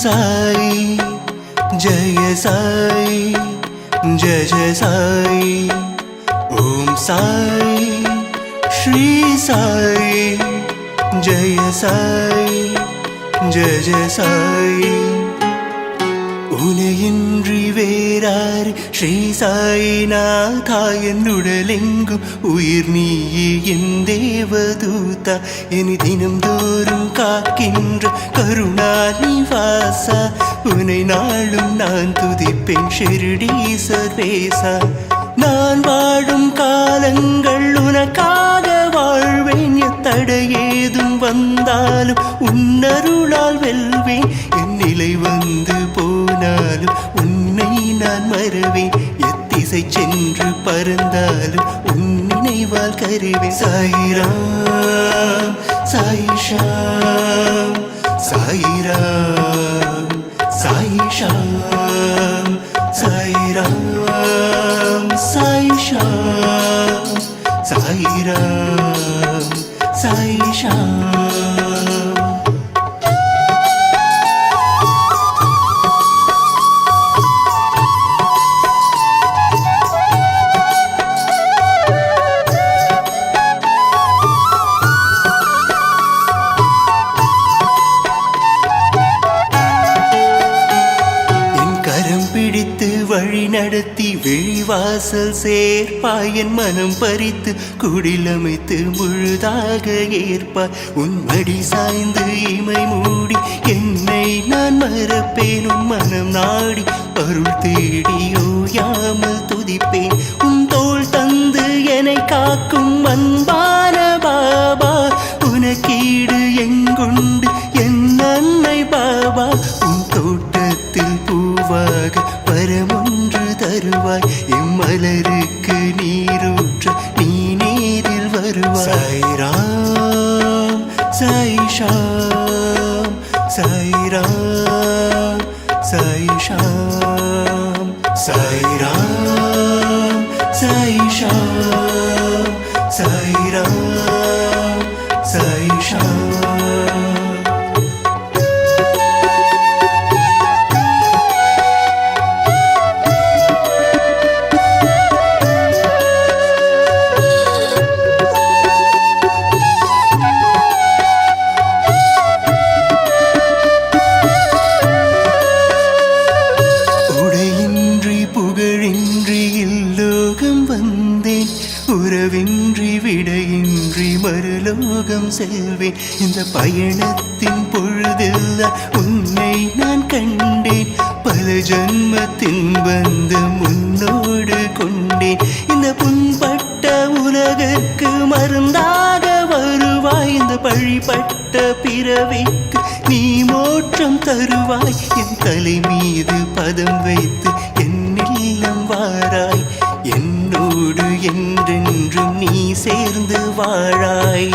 साई जय साई जय जय साई ओम साई श्री साई जय साई जय जय साई உனையின்றி வேறார் ஸ்ரீ சாயிநாதா என்னுடலெங்கும் உயிர் நீயே என் தேவதூதா இனி தினம்தோறும் காக்கின்ற கருணா நிவாசா உனை நாளும் நான் துதிப்பேன் ஷிரடி சர்வேசா நான் வாழும் காலங்கள் உனக்காக வாழ்வேன் எத்தடையேதும் வந்தாலும் உன்னருளால் வெல்வேன் என் நிலை வந்து போனாலும் உன்னை நான் மறவேன் எத்திசை சென்று பறந்தாலும் உன் நினைவால் கருவேன் சாயிராம் சாயிஷாம் சாயிராம் சாயிஷாம் சாயிராம் சாயிஷாம் சாயிராம் சாயிஷாம் வழி நடத்தி வெளிவாசல் சேர்ப்பாய் என் மனம் பறித்து குடிலமைத்து முழுதாக ஏற்பாய் உன் மடி சாய்ந்து இமை மூடி என்னை நான் மறப்பேன் உன் மனம் நாடி அருள் தேடி ஓயாமல் துதிப்பேன் உன் தோள் தந்து என்னை காக்கும் அன்பான பாபா உனக்கீடு எங்குண்டு என் அன்னை பாபா உன் தோட்டத்தில் பூவாக வரமொன்று தருவாய் இம்மலருக்கு நீரூற்ற நீ நேரில் வருவாய் சாய்ராம் சாயிஷாம் சாய்ராம் சாயிஷாம் சாய்ராம் சாயிஷாம் சாய்ராம் சாயிஷாம் உறவின்றி விடையின்றி மறுலோகம் செல்வேன் இந்த பயணத்தின் பொழுதெல்லாம் உன்னை நான் கண்டேன் பல ஜன்மத்தின் பந்தம் உன்னோடு கொண்டேன் இந்த புண்பட்ட உலகிற்கு மருந்தாக வருவாய் இந்த பழிபட்ட பிறவிக்கு நீ மோட்சம் தருவாய் என் தலை மீது பதம் வைத்து என் இல்லம் வாராய் என்னோடு என்றென்றும் நீ சேர்ந்து வாழாய்.